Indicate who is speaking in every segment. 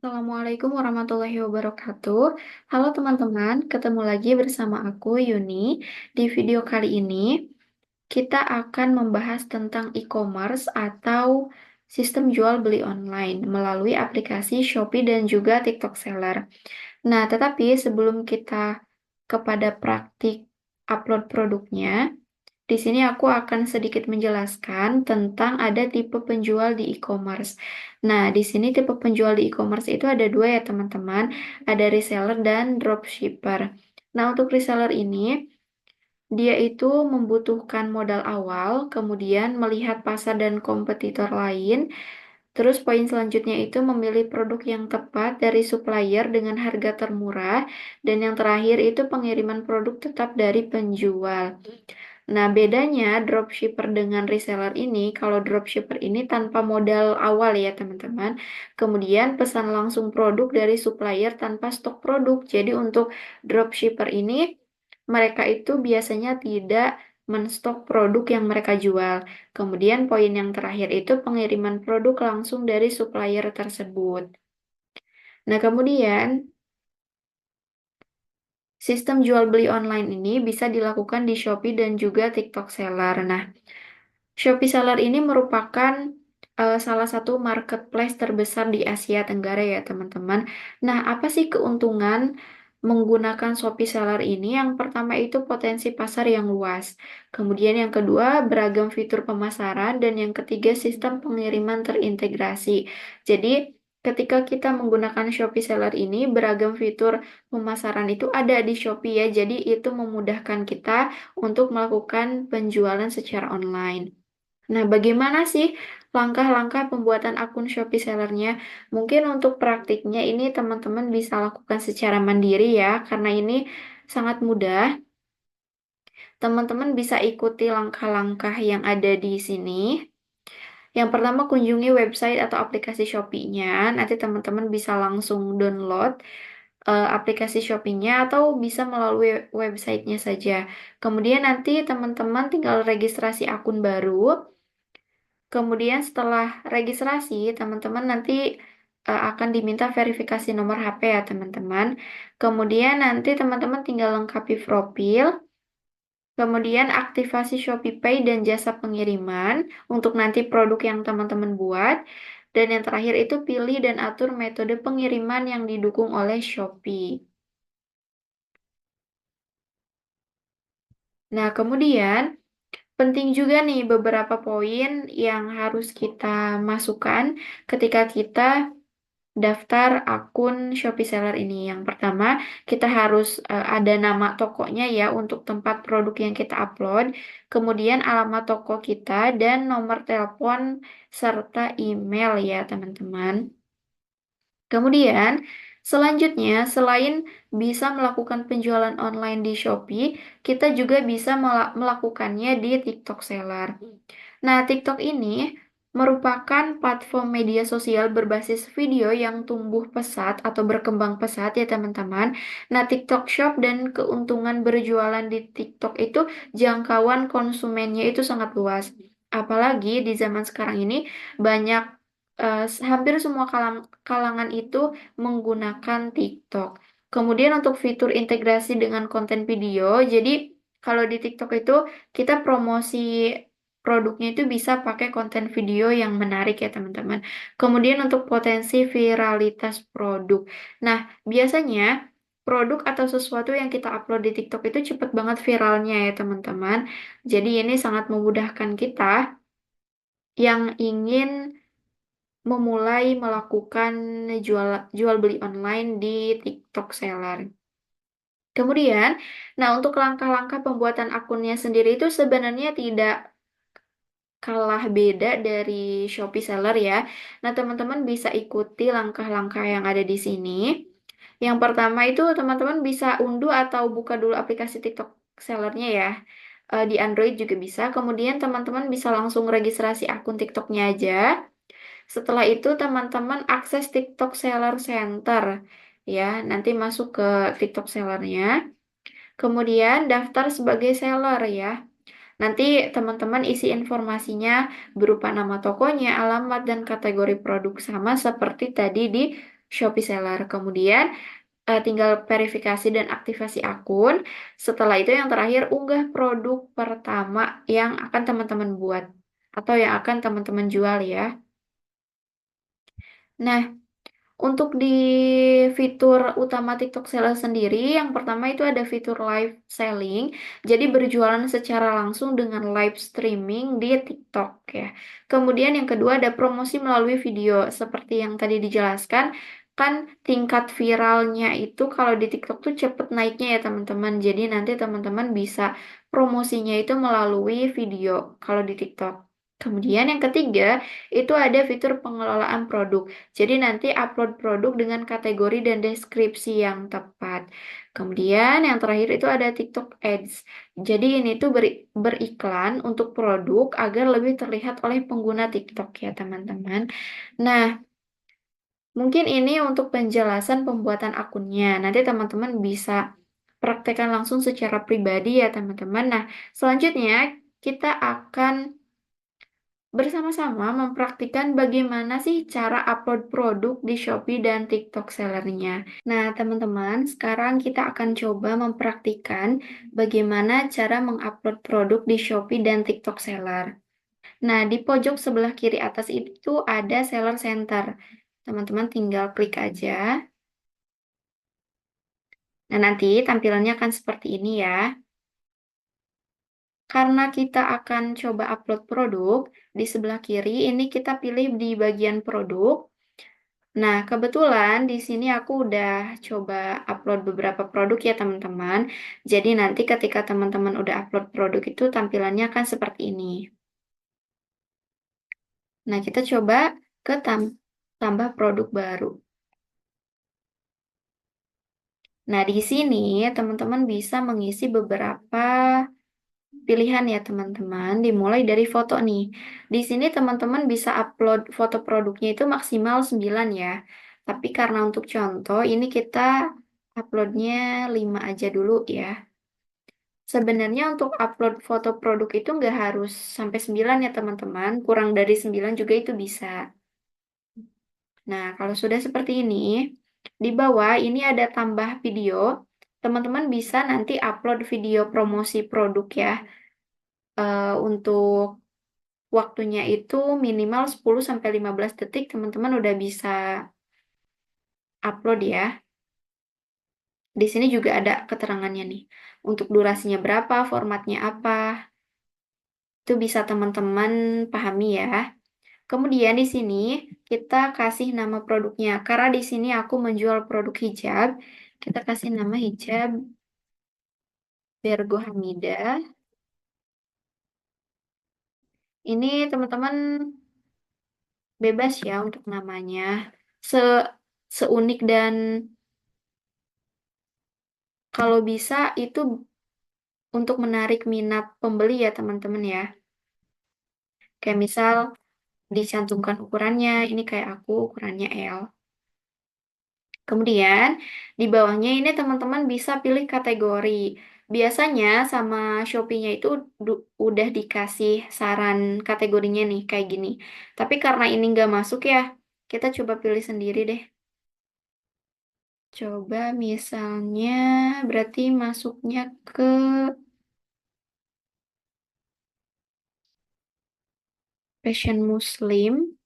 Speaker 1: Assalamualaikum warahmatullahi wabarakatuh. Halo teman-teman, ketemu lagi bersama aku Yuni. Di video kali ini, kita akan membahas tentang e-commerce atau sistem jual beli online melalui aplikasi Shopee dan juga TikTok Seller. Nah, tetapi sebelum kita kepada praktik upload produknya, di sini aku akan sedikit menjelaskan tentang ada tipe penjual di e-commerce. Nah, di sini tipe penjual di e-commerce itu ada dua ya teman-teman, ada reseller dan dropshipper. Nah, untuk reseller ini, dia itu membutuhkan modal awal, kemudian melihat pasar dan kompetitor lain, terus poin selanjutnya itu memilih produk yang tepat dari supplier dengan harga termurah, dan yang terakhir itu pengiriman produk tetap dari penjual. Nah, bedanya dropshipper dengan reseller ini, kalau dropshipper ini tanpa modal awal ya, teman-teman. Kemudian pesan langsung produk dari supplier tanpa stok produk. Jadi untuk dropshipper ini, mereka itu biasanya tidak menstok produk yang mereka jual. Kemudian poin yang terakhir itu pengiriman produk langsung dari supplier tersebut. Nah, kemudian sistem jual beli online ini bisa dilakukan di Shopee dan juga TikTok Seller. Nah, Shopee Seller ini merupakan salah satu marketplace terbesar di Asia Tenggara ya teman-teman. Nah, apa sih keuntungan menggunakan Shopee Seller ini? Yang pertama itu potensi pasar yang luas. Kemudian yang kedua beragam fitur pemasaran dan yang ketiga sistem pengiriman terintegrasi. Jadi ketika kita menggunakan Shopee Seller ini beragam fitur pemasaran itu ada di Shopee ya. Jadi itu memudahkan kita untuk melakukan penjualan secara online. Nah, bagaimana sih langkah-langkah pembuatan akun Shopee Sellernya? Mungkin untuk praktiknya ini teman-teman bisa lakukan secara mandiri ya, karena ini sangat mudah. Teman-teman bisa ikuti langkah-langkah yang ada di sini. Yang pertama, kunjungi website atau aplikasi Shopee-nya. Nanti teman-teman bisa langsung download aplikasi Shopee-nya atau bisa melalui websitenya saja. Kemudian nanti teman-teman tinggal registrasi akun baru. Kemudian setelah registrasi, teman-teman nanti akan diminta verifikasi nomor HP ya, teman-teman. Kemudian nanti teman-teman tinggal lengkapi profil, kemudian aktivasi Shopee Pay dan jasa pengiriman untuk nanti produk yang teman-teman buat. Dan yang terakhir itu pilih dan atur metode pengiriman yang didukung oleh Shopee. Nah, kemudian penting juga nih beberapa poin yang harus kita masukkan ketika kita daftar akun Shopee Seller ini. Yang pertama, kita harus ada nama tokonya ya untuk tempat produk yang kita upload, kemudian alamat toko kita dan nomor telepon serta email ya, teman-teman. Kemudian, selanjutnya, selain bisa melakukan penjualan online di Shopee, kita juga bisa melakukannya di TikTok Seller. Nah, TikTok ini merupakan platform media sosial berbasis video yang tumbuh pesat atau berkembang pesat ya teman-teman. Nah, TikTok Shop dan keuntungan berjualan di TikTok itu jangkauan konsumennya itu sangat luas. Apalagi di zaman sekarang ini banyak hampir semua kalangan itu menggunakan TikTok. Kemudian untuk fitur integrasi dengan konten video, jadi kalau di TikTok itu kita promosi produknya itu bisa pakai konten video yang menarik ya teman-teman. Kemudian untuk potensi viralitas produk. Nah, biasanya produk atau sesuatu yang kita upload di TikTok itu cepet banget viralnya ya teman-teman. Jadi ini sangat memudahkan kita yang ingin memulai melakukan jual jual beli online di TikTok Seller. Kemudian, nah untuk langkah-langkah pembuatan akunnya sendiri itu sebenarnya tidak kalah beda dari Shopee Seller ya. Nah, teman-teman bisa ikuti langkah-langkah yang ada di sini. Yang pertama itu teman-teman bisa unduh atau buka dulu aplikasi TikTok Sellernya ya. Di Android juga bisa. Kemudian teman-teman bisa langsung registrasi akun TikToknya aja. Setelah itu teman-teman akses TikTok Seller Center ya. Nanti masuk ke TikTok Sellernya. Kemudian daftar sebagai seller ya. Nanti teman-teman isi informasinya berupa nama tokonya, alamat, dan kategori produk sama seperti tadi di Shopee Seller. Kemudian tinggal verifikasi dan aktivasi akun. Setelah itu yang terakhir unggah produk pertama yang akan teman-teman buat atau yang akan teman-teman jual ya. Nah, untuk di fitur utama TikTok Seller sendiri, yang pertama itu ada fitur live selling, jadi berjualan secara langsung dengan live streaming di TikTok ya. Kemudian yang kedua ada promosi melalui video, seperti yang tadi dijelaskan, kan tingkat viralnya itu kalau di TikTok tuh cepet naiknya ya teman-teman. Jadi nanti teman-teman bisa promosinya itu melalui video kalau di TikTok. Kemudian yang ketiga itu ada fitur pengelolaan produk. Jadi nanti upload produk dengan kategori dan deskripsi yang tepat. Kemudian yang terakhir itu ada TikTok Ads. Jadi ini tuh beriklan untuk produk agar lebih terlihat oleh pengguna TikTok ya teman-teman. Nah, mungkin ini untuk penjelasan pembuatan akunnya. Nanti teman-teman bisa praktekkan langsung secara pribadi ya teman-teman. Nah, selanjutnya kita akan bersama-sama mempraktikkan bagaimana sih cara upload produk di Shopee dan TikTok sellernya. Nah, teman-teman, sekarang kita akan coba mempraktikkan bagaimana cara mengupload produk di Shopee dan TikTok seller. Nah, di pojok sebelah kiri atas itu ada Seller Center. Teman-teman tinggal klik aja. Nah, nanti tampilannya akan seperti ini ya. Karena kita akan coba upload produk, di sebelah kiri ini kita pilih di bagian produk. Nah, kebetulan di sini aku udah coba upload beberapa produk ya teman-teman. Jadi nanti ketika teman-teman udah upload produk itu tampilannya akan seperti ini. Nah, kita coba ke tambah produk baru. Nah, di sini teman-teman bisa mengisi beberapa pilihan ya teman-teman. Dimulai dari foto nih. Di sini teman-teman bisa upload foto produknya itu maksimal 9 ya. Tapi karena untuk contoh ini kita uploadnya 5 aja dulu ya. Sebenarnya untuk upload foto produk itu nggak harus sampai 9 ya teman-teman. Kurang dari 9 juga itu bisa. Nah, kalau sudah seperti ini, di bawah ini ada tambah video. Teman-teman bisa nanti upload video promosi produk ya. Untuk waktunya itu minimal 10 sampai 15 detik teman-teman udah bisa upload ya. Di sini juga ada keterangannya nih. Untuk durasinya berapa, formatnya apa, itu bisa teman-teman pahami ya. Kemudian di sini kita kasih nama produknya. Karena di sini aku menjual produk hijab, kita kasih nama hijab Bergo Hamidah. Ini teman-teman bebas ya untuk namanya. Se Seunik dan kalau bisa itu untuk menarik minat pembeli ya teman-teman ya. Kayak misal dicantumkan ukurannya, ini kayak aku ukurannya L. Kemudian di bawahnya ini teman-teman bisa pilih kategori. Biasanya sama Shopee-nya itu udah dikasih saran kategorinya nih kayak gini. Tapi karena ini nggak masuk ya, kita coba pilih sendiri deh. Coba misalnya berarti masuknya ke fashion muslim.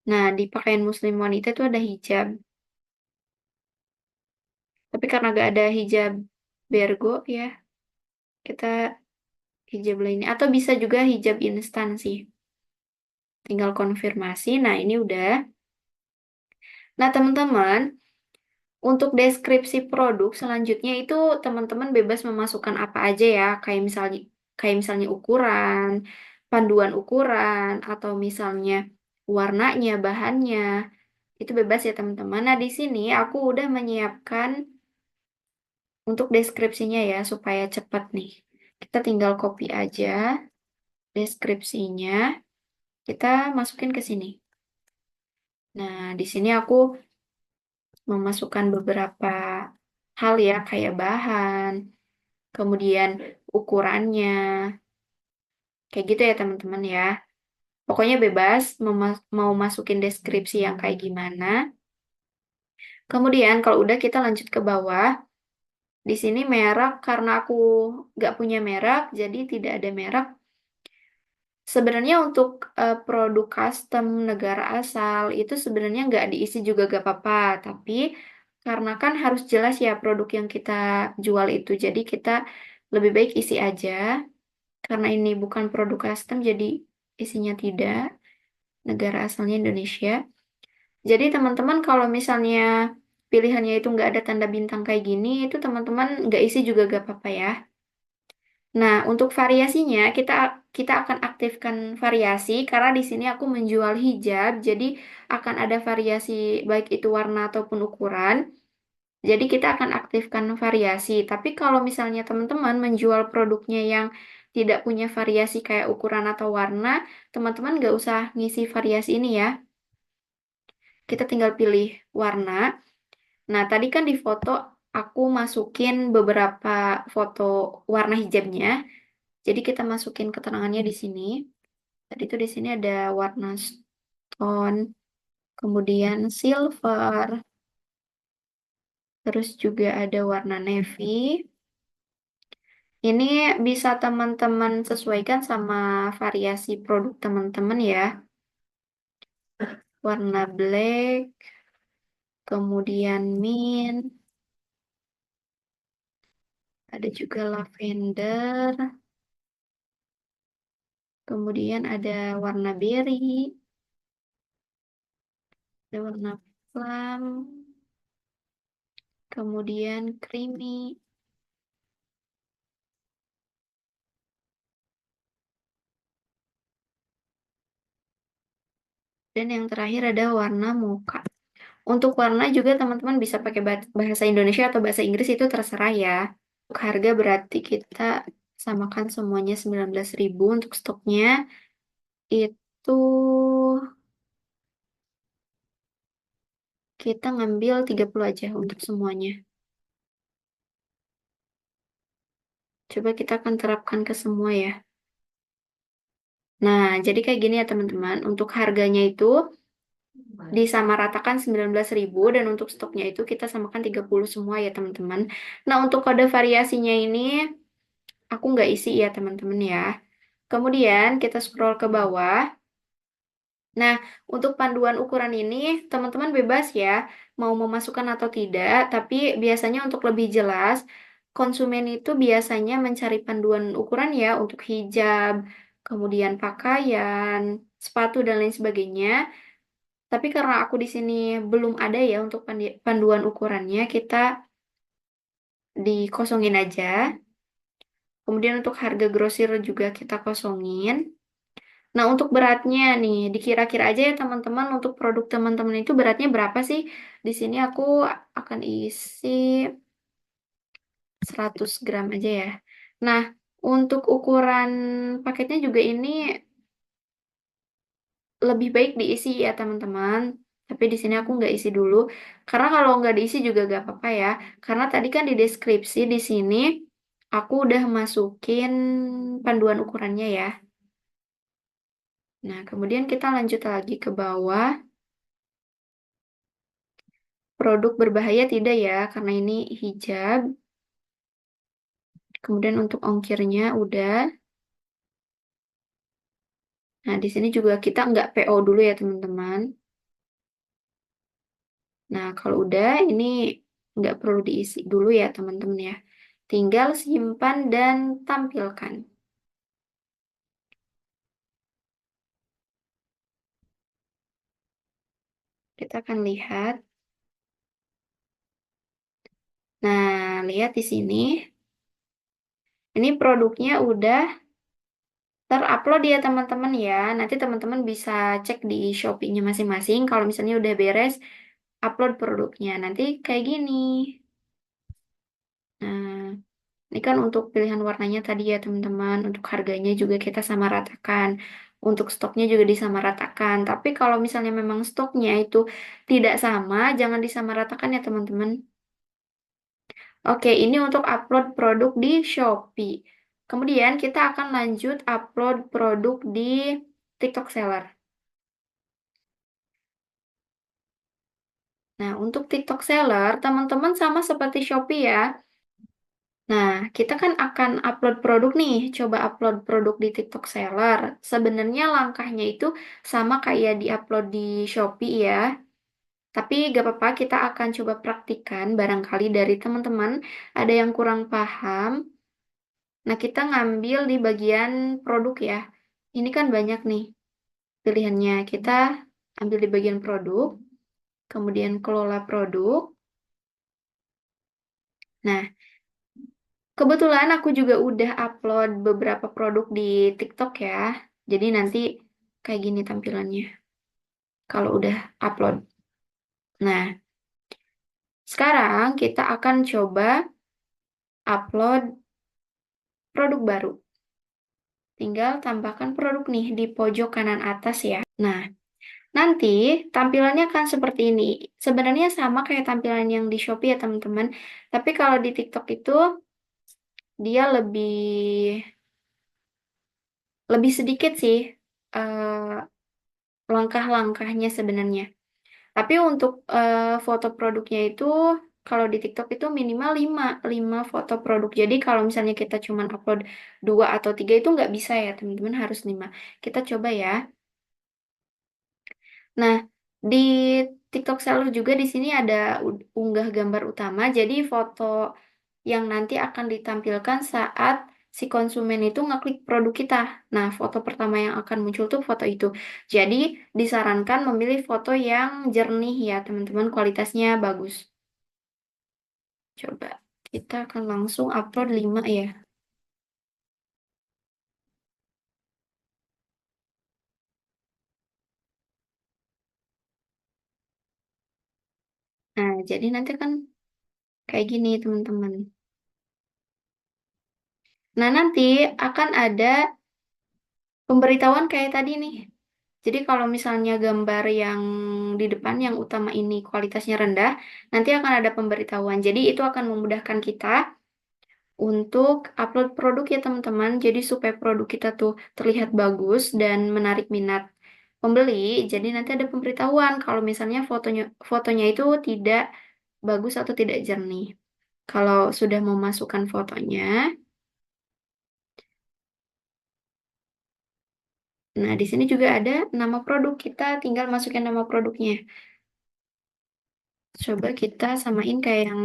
Speaker 1: Nah, di pakaian muslim wanita itu ada hijab. Tapi karena gak ada hijab bergo ya, kita hijab lainnya. Atau bisa juga hijab instan sih. Tinggal konfirmasi. Nah, ini udah. Nah, teman-teman, untuk deskripsi produk selanjutnya itu teman-teman bebas memasukkan apa aja ya. Kayak misalnya ukuran, panduan ukuran, atau misalnya warnanya, bahannya. Itu bebas ya teman-teman. Nah, di sini aku udah menyiapkan untuk deskripsinya ya, supaya cepat nih. Kita tinggal copy aja deskripsinya, kita masukin ke sini. Nah, di sini aku memasukkan beberapa hal ya, kayak bahan, kemudian ukurannya, kayak gitu ya teman-teman ya. Pokoknya bebas mau masukin deskripsi yang kayak gimana. Kemudian kalau udah kita lanjut ke bawah. Di sini merek karena aku nggak punya merek, jadi tidak ada merek. Sebenarnya untuk produk custom negara asal itu sebenarnya nggak diisi juga gak apa-apa, tapi karena kan harus jelas ya produk yang kita jual itu, jadi kita lebih baik isi aja. Karena ini bukan produk custom, jadi isinya tidak negara asalnya Indonesia. Jadi teman-teman kalau misalnya pilihannya itu nggak ada tanda bintang kayak gini, itu teman-teman nggak isi juga gak apa-apa ya. Nah, untuk variasinya kita kita akan aktifkan variasi karena di sini aku menjual hijab, jadi akan ada variasi baik itu warna ataupun ukuran. Jadi kita akan aktifkan variasi. Tapi kalau misalnya teman-teman menjual produknya yang tidak punya variasi kayak ukuran atau warna, teman-teman nggak usah ngisi variasi ini ya. Kita tinggal pilih warna. Nah, tadi kan di foto aku masukin beberapa foto warna hijabnya. Jadi kita masukin keterangannya di sini. Tadi tuh di sini ada warna stone, kemudian silver, terus juga ada warna navy. Ini bisa teman-teman sesuaikan sama variasi produk teman-teman ya. Warna black, kemudian mint, ada juga lavender, kemudian ada warna berry, ada warna plum, kemudian creamy, dan yang terakhir ada warna mocha. Untuk warna juga teman-teman bisa pakai bahasa Indonesia atau bahasa Inggris itu terserah ya. Untuk harga berarti kita samakan semuanya 19.000. Untuk stoknya itu kita ngambil 30 aja untuk semuanya. Coba kita akan terapkan ke semua ya. Nah, jadi kayak gini ya teman-teman. Untuk harganya itu disamaratakan 19.000 dan untuk stoknya itu kita samakan 30 semua ya teman-teman. Nah, untuk kode variasinya ini aku nggak isi ya teman-teman ya. Kemudian kita scroll ke bawah. Nah, untuk panduan ukuran ini teman-teman bebas ya mau memasukkan atau tidak, tapi biasanya untuk lebih jelas konsumen itu biasanya mencari panduan ukuran ya untuk hijab, kemudian pakaian, sepatu dan lain sebagainya. Tapi karena aku di sini belum ada ya untuk panduan ukurannya, kita dikosongin aja. Kemudian untuk harga grosir juga kita kosongin. Nah, untuk beratnya nih, dikira-kira aja ya teman-teman untuk produk teman-teman itu beratnya berapa sih? Di sini aku akan isi 100 gram aja ya. Nah, untuk ukuran paketnya juga ini lebih baik diisi ya teman-teman. Tapi di sini aku nggak isi dulu. Karena kalau nggak diisi juga nggak apa-apa ya. Karena tadi kan di deskripsi di sini aku udah masukin panduan ukurannya ya. Nah, kemudian kita lanjut lagi ke bawah. Produk berbahaya tidak ya, karena ini hijab. Kemudian untuk ongkirnya udah. Nah, di sini juga kita nggak PO dulu ya, teman-teman. Nah, kalau udah, ini nggak perlu diisi dulu ya, teman-teman ya. Tinggal simpan dan tampilkan. Kita akan lihat. Nah, lihat di sini. Ini produknya udah terupload ya, teman-teman ya. Nanti teman-teman bisa cek di Shopee-nya masing-masing. Kalau misalnya udah beres, upload produknya. Nanti kayak gini. Nah, ini kan untuk pilihan warnanya tadi ya teman-teman. Untuk harganya juga kita sama ratakan. Untuk stoknya juga disamaratakan. Tapi kalau misalnya memang stoknya itu tidak sama, jangan disamaratakan ya teman-teman. Oke, ini untuk upload produk di Shopee. Kemudian kita akan lanjut upload produk di TikTok Seller. Nah, untuk TikTok Seller, teman-teman sama seperti Shopee ya. Nah, kita kan akan upload produk nih, coba upload produk di TikTok Seller. Sebenarnya langkahnya itu sama kayak di-upload di Shopee ya. Tapi gak apa-apa, kita akan coba praktikan barangkali dari teman-teman ada yang kurang paham. Nah, kita ngambil di bagian produk ya. Ini kan banyak nih pilihannya. Kita ambil di bagian produk, kemudian kelola produk. Nah, kebetulan aku juga udah upload beberapa produk di TikTok ya. Jadi nanti kayak gini tampilannya kalau udah upload. Nah, sekarang kita akan coba upload produk baru. Tinggal tambahkan produk nih di pojok kanan atas ya. Nah, nanti tampilannya akan seperti ini. Sebenarnya sama kayak tampilan yang di Shopee ya teman-teman. Tapi kalau di TikTok itu dia lebih sedikit sih langkah-langkahnya sebenarnya. Tapi untuk foto produknya itu kalau di TikTok itu minimal 5 foto produk. Jadi kalau misalnya kita cuma upload 2 atau 3 itu nggak bisa ya teman-teman, harus 5. Kita coba ya. Nah, di TikTok Seller juga di sini ada unggah gambar utama. Jadi foto yang nanti akan ditampilkan saat si konsumen itu ngeklik produk kita. Nah, foto pertama yang akan muncul tuh foto itu. Jadi, disarankan memilih foto yang jernih ya, teman-teman, kualitasnya bagus. Coba, kita akan langsung upload 5 ya. Nah, jadi nanti kan kayak gini, teman-teman. Nah, nanti akan ada pemberitahuan kayak tadi nih. Jadi kalau misalnya gambar yang di depan yang utama ini kualitasnya rendah, nanti akan ada pemberitahuan. Jadi itu akan memudahkan kita untuk upload produk ya teman-teman. Jadi supaya produk kita tuh terlihat bagus dan menarik minat pembeli. Jadi nanti ada pemberitahuan kalau misalnya fotonya itu tidak bagus atau tidak jernih. Kalau sudah memasukkan fotonya, nah di sini juga ada nama produk. Kita tinggal masukin nama produknya. Coba kita samain kayak yang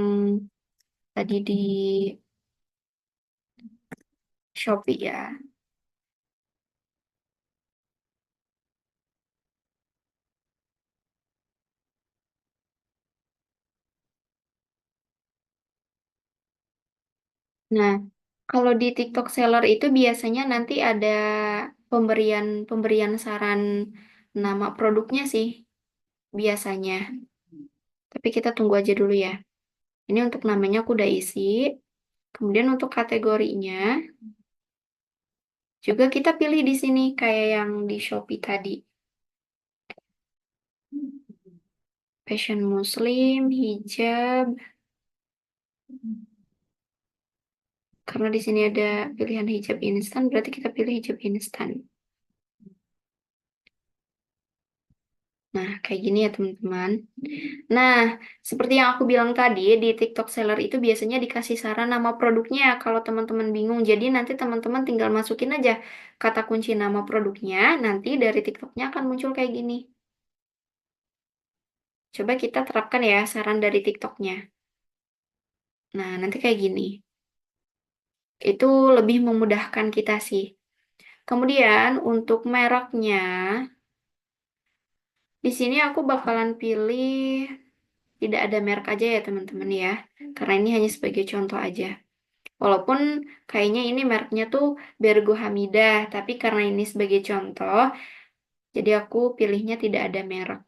Speaker 1: tadi di Shopee ya. Nah, kalau di TikTok Seller itu biasanya nanti ada pemberian pemberian saran nama produknya sih biasanya. Tapi kita tunggu aja dulu ya. Ini untuk namanya aku udah isi. Kemudian untuk kategorinya juga kita pilih di sini kayak yang di Shopee tadi. Fashion Muslim, hijab. Karena di sini ada pilihan hijab instan, berarti kita pilih hijab instan. Nah, kayak gini ya teman-teman. Nah, seperti yang aku bilang tadi, di TikTok Seller itu biasanya dikasih saran nama produknya kalau teman-teman bingung. Jadi nanti teman-teman tinggal masukin aja kata kunci nama produknya, nanti dari TikToknya akan muncul kayak gini. Coba kita terapkan ya saran dari TikToknya. Nah, nanti kayak gini. Itu lebih memudahkan kita sih. Kemudian untuk mereknya, di sini aku bakalan pilih tidak ada merek aja ya teman-teman ya. Karena ini hanya sebagai contoh aja. Walaupun kayaknya ini mereknya tuh Bergo Hamidah, tapi karena ini sebagai contoh, jadi aku pilihnya tidak ada merek.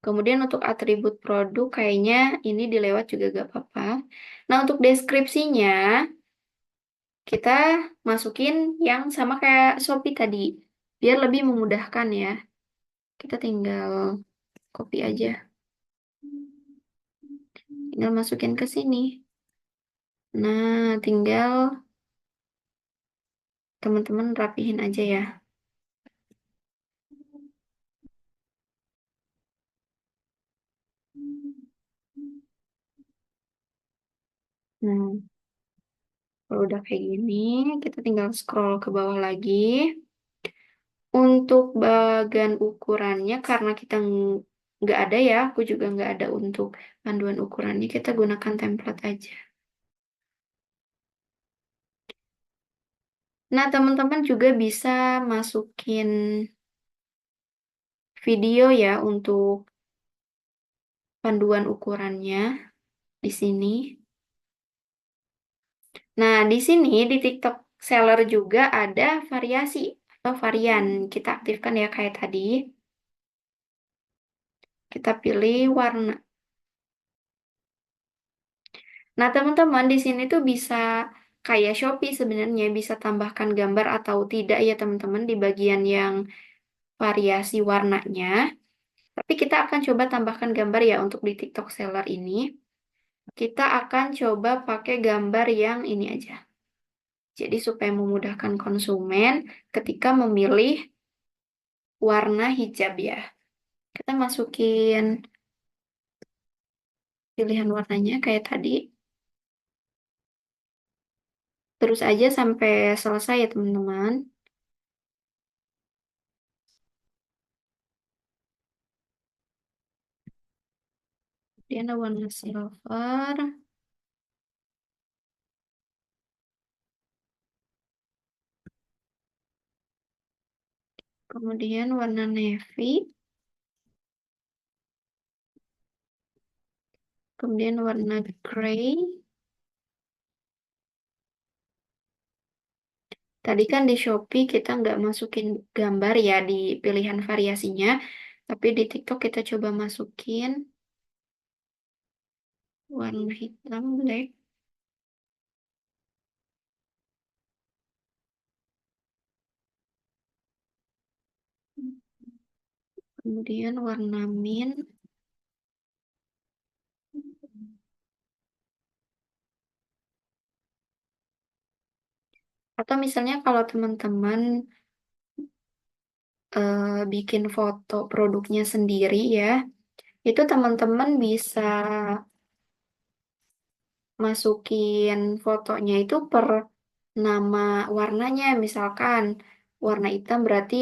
Speaker 1: Kemudian untuk atribut produk kayaknya ini dilewat juga gak apa-apa. Nah untuk deskripsinya kita masukin yang sama kayak Shopee tadi, biar lebih memudahkan ya. Kita tinggal copy aja, tinggal masukin ke sini. Nah tinggal teman-teman rapihin aja ya. Nah, kalau udah kayak gini, kita tinggal scroll ke bawah lagi. Untuk bagian ukurannya, karena kita nggak ada ya, aku juga nggak ada untuk panduan ukurannya, kita gunakan template aja. Nah, teman-teman juga bisa masukin video ya untuk panduan ukurannya di sini. Nah, di sini di TikTok Seller juga ada variasi atau varian. Kita aktifkan ya kayak tadi. Kita pilih warna. Nah, teman-teman di sini tuh bisa kayak Shopee sebenarnya bisa tambahkan gambar atau tidak ya teman-teman di bagian yang variasi warnanya. Tapi kita akan coba tambahkan gambar ya untuk di TikTok Seller ini. Kita akan coba pakai gambar yang ini aja. Jadi supaya memudahkan konsumen ketika memilih warna hijab ya. Kita masukin pilihan warnanya kayak tadi. Terus aja sampai selesai ya teman-teman. Dia ada warna silver. Kemudian warna navy. Kemudian warna gray. Tadi kan di Shopee kita nggak masukin gambar ya di pilihan variasinya. Tapi di TikTok kita coba masukin warna hitam, black. Kemudian warna mint. Atau misalnya kalau teman-teman bikin foto produknya sendiri ya, itu teman-teman bisa masukin fotonya itu per nama warnanya. Misalkan warna hitam berarti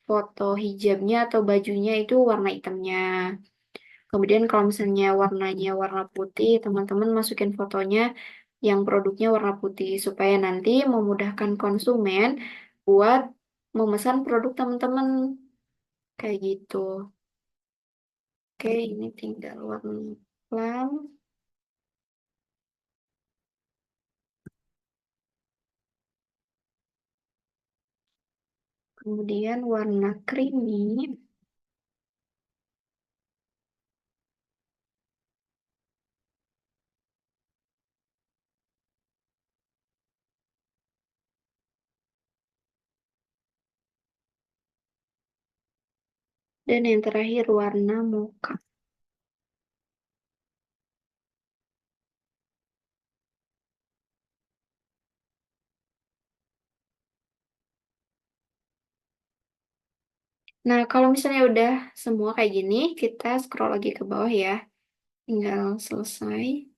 Speaker 1: foto hijabnya atau bajunya itu warna hitamnya. Kemudian kalau misalnya warnanya warna putih, teman-teman masukin fotonya yang produknya warna putih supaya nanti memudahkan konsumen buat memesan produk teman-teman kayak gitu. Oke, ini tinggal warna plum, kemudian warna creamy, dan yang terakhir warna mocha. Nah, kalau misalnya udah semua kayak gini, kita scroll lagi ke bawah ya. Tinggal selesai.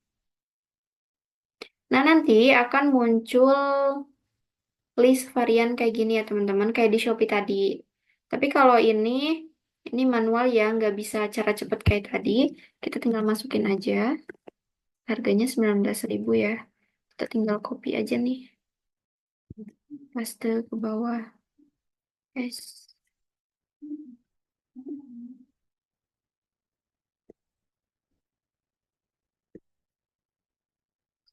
Speaker 1: Nah, nanti akan muncul list varian kayak gini ya teman-teman, kayak di Shopee tadi. Tapi kalau ini manual ya, nggak bisa cara cepet kayak tadi. Kita tinggal masukin aja. Harganya 19.000 ya. Kita tinggal copy aja nih. Paste ke bawah. Guys.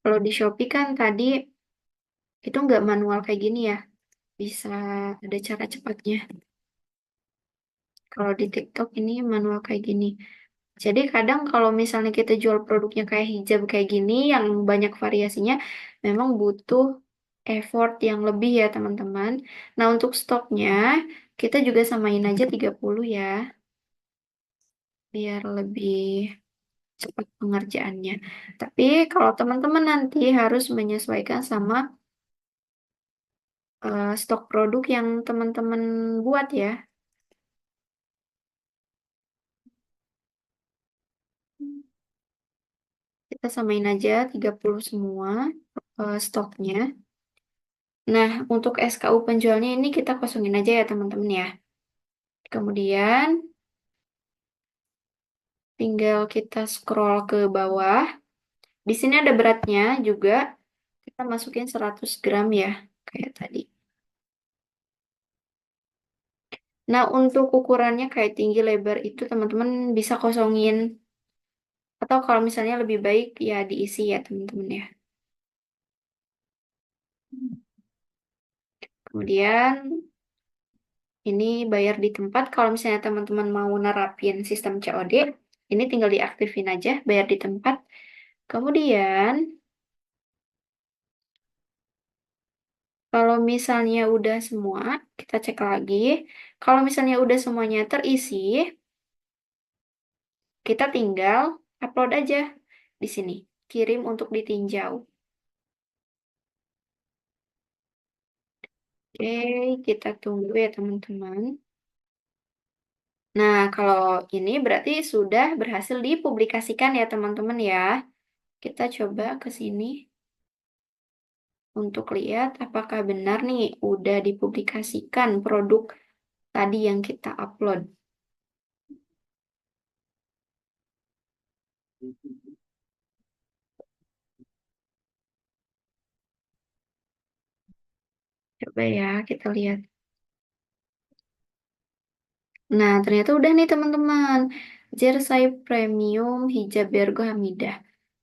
Speaker 1: Kalau di Shopee kan tadi itu nggak manual kayak gini ya. Bisa ada cara cepatnya. Kalau di TikTok ini manual kayak gini. Jadi kadang kalau misalnya kita jual produknya kayak hijab kayak gini yang banyak variasinya, memang butuh effort yang lebih ya teman-teman. Nah untuk stoknya kita juga samain aja 30 ya, biar lebih cepat pengerjaannya. Tapi kalau teman-teman nanti harus menyesuaikan sama stok produk yang teman-teman buat ya. Kita samain aja 30 semua stoknya. Nah, untuk SKU penjualnya ini kita kosongin aja ya teman-teman ya. Kemudian tinggal kita scroll ke bawah. Di sini ada beratnya juga. Kita masukin 100 gram ya, kayak tadi. Nah, untuk ukurannya kayak tinggi lebar itu teman-teman bisa kosongin. Atau kalau misalnya lebih baik ya diisi ya teman-teman ya. Kemudian ini bayar di tempat. Kalau misalnya teman-teman mau nerapin sistem COD, ini tinggal diaktifin aja, bayar di tempat. Kemudian, kalau misalnya udah semua, kita cek lagi. Kalau misalnya udah semuanya terisi, kita tinggal upload aja di sini. Kirim untuk ditinjau. Oke, kita tunggu ya teman-teman. Nah, kalau ini berarti sudah berhasil dipublikasikan ya teman-teman ya. Kita coba ke sini untuk lihat apakah benar nih udah dipublikasikan produk tadi yang kita upload. Coba ya kita lihat. Nah, ternyata udah nih teman-teman. Jersey Premium Hijab Bergo Hamidah.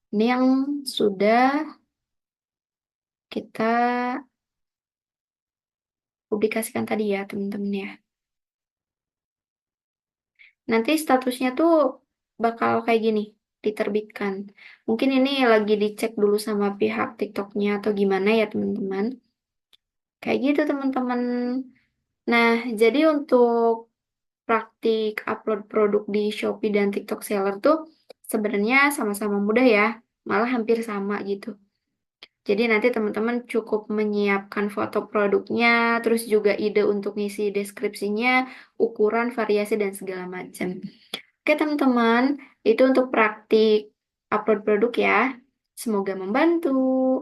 Speaker 1: Ini yang sudah kita publikasikan tadi ya teman-teman ya. Nanti statusnya tuh bakal kayak gini, diterbitkan. Mungkin ini lagi dicek dulu sama pihak TikToknya atau gimana ya teman-teman. Kayak gitu teman-teman. Nah, jadi untuk praktik upload produk di Shopee dan TikTok Seller tuh sebenarnya sama-sama mudah ya. Malah hampir sama gitu. Jadi nanti teman-teman cukup menyiapkan foto produknya, terus juga ide untuk ngisi deskripsinya, ukuran, variasi, dan segala macam. Oke teman-teman, itu untuk praktik upload produk ya. Semoga membantu.